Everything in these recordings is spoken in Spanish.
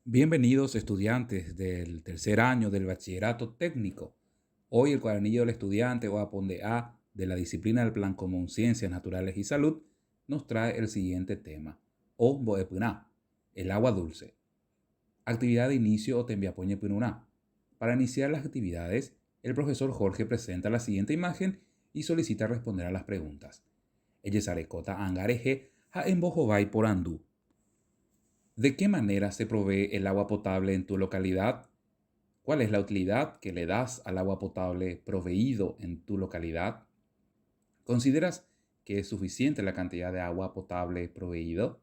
Bienvenidos estudiantes del tercer año del bachillerato técnico. Hoy el cuadernillo del estudiante o Aponde A de la disciplina del Plan Común Ciencias Naturales y Salud nos trae el siguiente tema, o Boepuná, el agua dulce. Actividad de inicio o Tembiapoñe Pununá. Para iniciar las actividades, el profesor Jorge presenta la siguiente imagen y solicita responder a las preguntas. Ellesarecota angareje ha embojobay por andú. ¿De qué manera se provee el agua potable en tu localidad? ¿Cuál es la utilidad que le das al agua potable proveído en tu localidad? ¿Consideras que es suficiente la cantidad de agua potable proveído?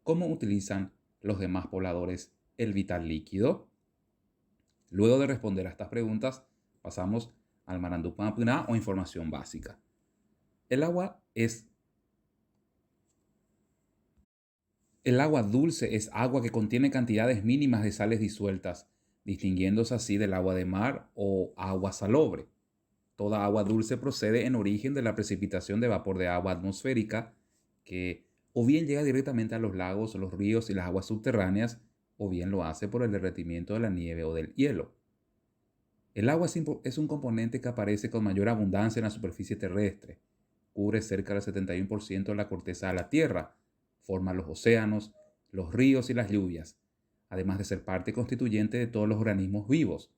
¿Cómo utilizan los demás pobladores el vital líquido? Luego de responder a estas preguntas, pasamos al Marandupapuna o información básica. El agua es El agua dulce es agua que contiene cantidades mínimas de sales disueltas, distinguiéndose así del agua de mar o agua salobre. Toda agua dulce procede en origen de la precipitación de vapor de agua atmosférica, que o bien llega directamente a los lagos, los ríos y las aguas subterráneas, o bien lo hace por el derretimiento de la nieve o del hielo. El agua es un componente que aparece con mayor abundancia en la superficie terrestre. Cubre cerca del 71% de la corteza de la Tierra, forma los océanos, los ríos y las lluvias, además de ser parte constituyente de todos los organismos vivos.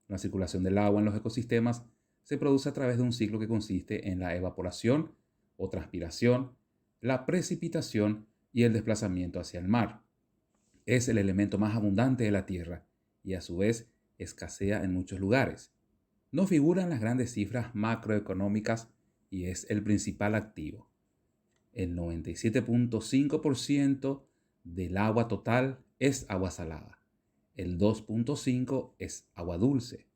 La circulación del agua en los ecosistemas se produce a través de un ciclo que consiste en la evaporación o transpiración, la precipitación y el desplazamiento hacia el mar. Es el elemento más abundante de la Tierra y a su vez escasea en muchos lugares. No figura en las grandes cifras macroeconómicas y es el principal activo. El 97.5% del agua total es agua salada. El 2.5% es agua dulce.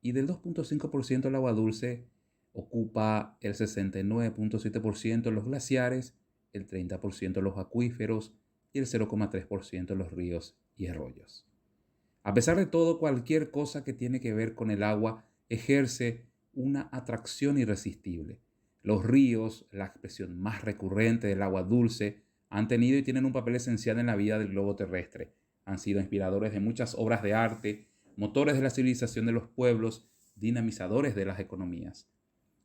Y del 2.5% del agua dulce ocupa el 69.7% los glaciares, el 30% los acuíferos y el 0,3% los ríos y arroyos. A pesar de todo, cualquier cosa que tiene que ver con el agua ejerce una atracción irresistible. Los ríos, la expresión más recurrente del agua dulce, han tenido y tienen un papel esencial en la vida del globo terrestre. Han sido inspiradores de muchas obras de arte, motores de la civilización de los pueblos, dinamizadores de las economías.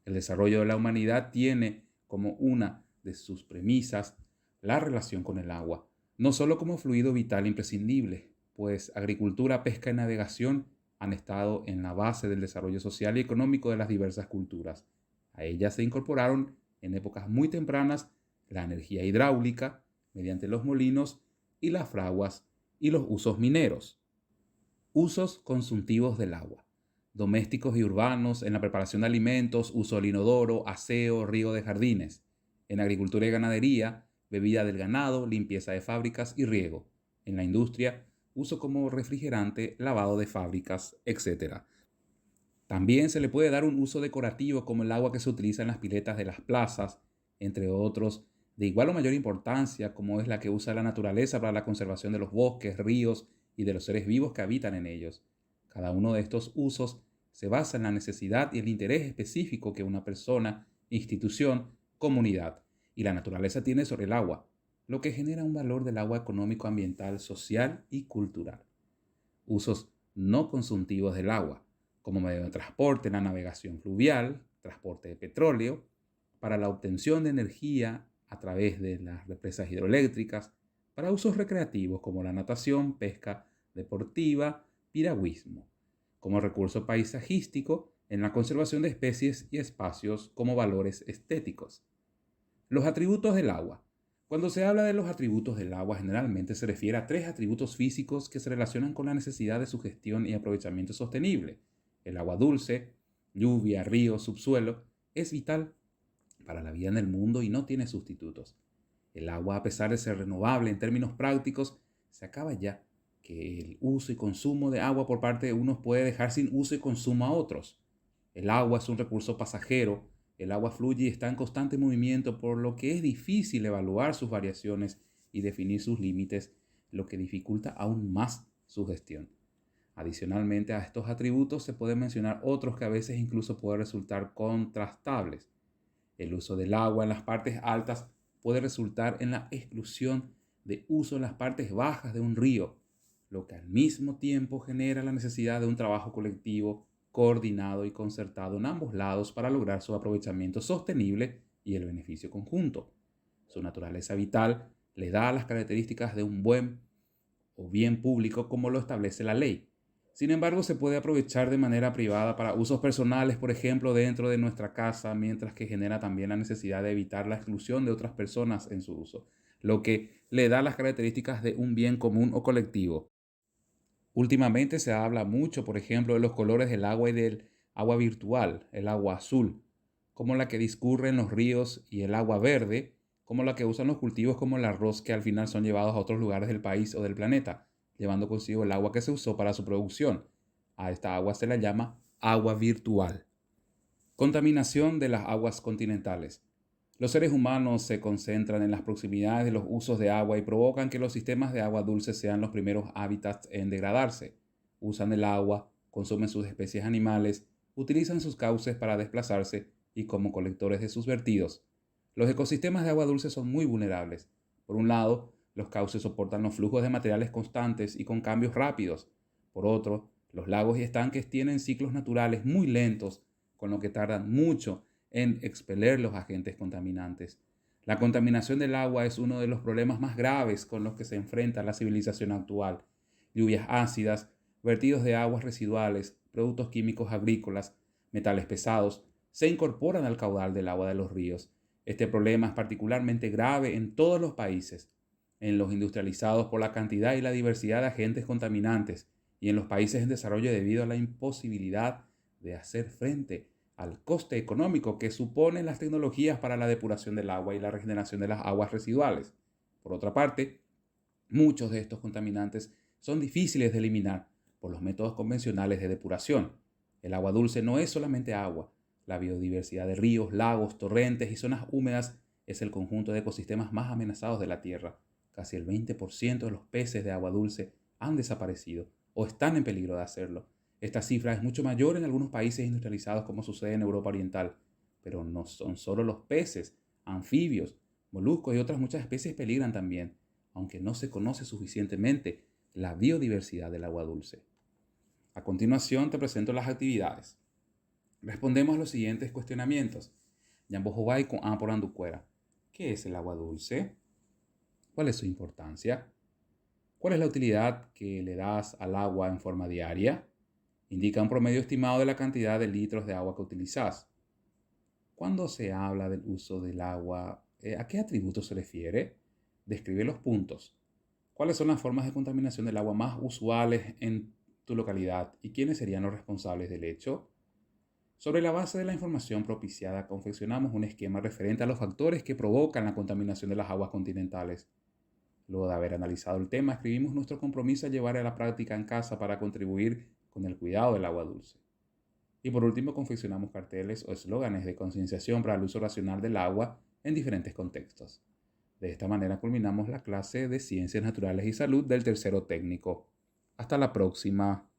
El desarrollo de la humanidad tiene como una de sus premisas la relación con el agua, no solo como fluido vital imprescindible, pues agricultura, pesca y navegación han estado en la base del desarrollo social y económico de las diversas culturas. A ellas se incorporaron en épocas muy tempranas la energía hidráulica mediante los molinos y las fraguas y los usos mineros. Usos consultivos del agua. Domésticos y urbanos, en la preparación de alimentos, uso del inodoro, aseo, riego de jardines. En agricultura y ganadería, bebida del ganado, limpieza de fábricas y riego. En la industria, uso como refrigerante, lavado de fábricas, etc. También se le puede dar un uso decorativo como el agua que se utiliza en las piletas de las plazas, entre otros, de igual o mayor importancia como es la que usa la naturaleza para la conservación de los bosques, ríos y de los seres vivos que habitan en ellos. Cada uno de estos usos se basa en la necesidad y el interés específico que una persona, institución, comunidad y la naturaleza tiene sobre el agua, lo que genera un valor del agua económico, ambiental, social y cultural. Usos no consultivos del agua, como medio de transporte en la navegación fluvial, transporte de petróleo, para la obtención de energía a través de las represas hidroeléctricas, para usos recreativos como la natación, pesca deportiva, piragüismo, como recurso paisajístico en la conservación de especies y espacios como valores estéticos. Los atributos del agua. Cuando se habla de los atributos del agua, generalmente se refiere a tres atributos físicos que se relacionan con la necesidad de su gestión y aprovechamiento sostenible. El agua dulce, lluvia, río, subsuelo, es vital para la vida en el mundo y no tiene sustitutos. El agua, a pesar de ser renovable en términos prácticos, se acaba ya que el uso y consumo de agua por parte de unos puede dejar sin uso y consumo a otros. El agua es un recurso pasajero, el agua fluye y está en constante movimiento, por lo que es difícil evaluar sus variaciones y definir sus límites, lo que dificulta aún más su gestión. Adicionalmente a estos atributos se pueden mencionar otros que a veces incluso pueden resultar contrastables. El uso del agua en las partes altas puede resultar en la exclusión de uso en las partes bajas de un río. lo que al mismo tiempo genera la necesidad de un trabajo colectivo coordinado y concertado en ambos lados para lograr su aprovechamiento sostenible y el beneficio conjunto. Su naturaleza vital le da las características de un buen o bien público como lo establece la ley. Sin embargo, se puede aprovechar de manera privada para usos personales, por ejemplo, dentro de nuestra casa, mientras que genera también la necesidad de evitar la exclusión de otras personas en su uso, lo que le da las características de un bien común o colectivo. Últimamente se habla mucho, por ejemplo, de los colores del agua y del agua virtual, el agua azul, como la que discurre en los ríos, y el agua verde, como la que usan los cultivos como el arroz, que al final son llevados a otros lugares del país o del planeta, llevando consigo el agua que se usó para su producción. A esta agua se la llama agua virtual. Contaminación de las aguas continentales. Los seres humanos se concentran en las proximidades de los usos de agua y provocan que los sistemas de agua dulce sean los primeros hábitats en degradarse. Usan el agua, consumen sus especies animales, utilizan sus cauces para desplazarse y como colectores de sus vertidos. Los ecosistemas de agua dulce son muy vulnerables. Por un lado, los cauces soportan los flujos de materiales constantes y con cambios rápidos. Por otro, los lagos y estanques tienen ciclos naturales muy lentos, con lo que tardan mucho en expeler los agentes contaminantes. La contaminación del agua es uno de los problemas más graves con los que se enfrenta la civilización actual. Lluvias ácidas, vertidos de aguas residuales, productos químicos agrícolas, metales pesados, se incorporan al caudal del agua de los ríos. Este problema es particularmente grave en todos los países, en los industrializados por la cantidad y la diversidad de agentes contaminantes, y en los países en desarrollo debido a la imposibilidad de hacer frente al coste económico que suponen las tecnologías para la depuración del agua y la regeneración de las aguas residuales. Por otra parte, muchos de estos contaminantes son difíciles de eliminar por los métodos convencionales de depuración. El agua dulce no es solamente agua. La biodiversidad de ríos, lagos, torrentes y zonas húmedas es el conjunto de ecosistemas más amenazados de la Tierra. Casi el 20% de los peces de agua dulce han desaparecido o están en peligro de hacerlo. Esta cifra es mucho mayor en algunos países industrializados, como sucede en Europa Oriental, pero no son solo los peces, anfibios, moluscos y otras muchas especies peligran también, aunque no se conoce suficientemente la biodiversidad del agua dulce. A continuación te presento las actividades. Respondemos a los siguientes cuestionamientos. Yambo Jobay con A por Anducuera. ¿Qué es el agua dulce? ¿Cuál es su importancia? ¿Cuál es la utilidad que le das al agua en forma diaria? Indica un promedio estimado de la cantidad de litros de agua que utilizas. Cuando se habla del uso del agua, ¿a qué atributos se refiere? Describe los puntos. ¿Cuáles son las formas de contaminación del agua más usuales en tu localidad y quiénes serían los responsables del hecho? Sobre la base de la información propiciada, confeccionamos un esquema referente a los factores que provocan la contaminación de las aguas continentales. Luego de haber analizado el tema, escribimos nuestro compromiso a llevar a la práctica en casa para contribuir con el cuidado del agua dulce. Y por último, confeccionamos carteles o eslóganes de concienciación para el uso racional del agua en diferentes contextos. De esta manera culminamos la clase de Ciencias Naturales y Salud del tercero técnico. Hasta la próxima.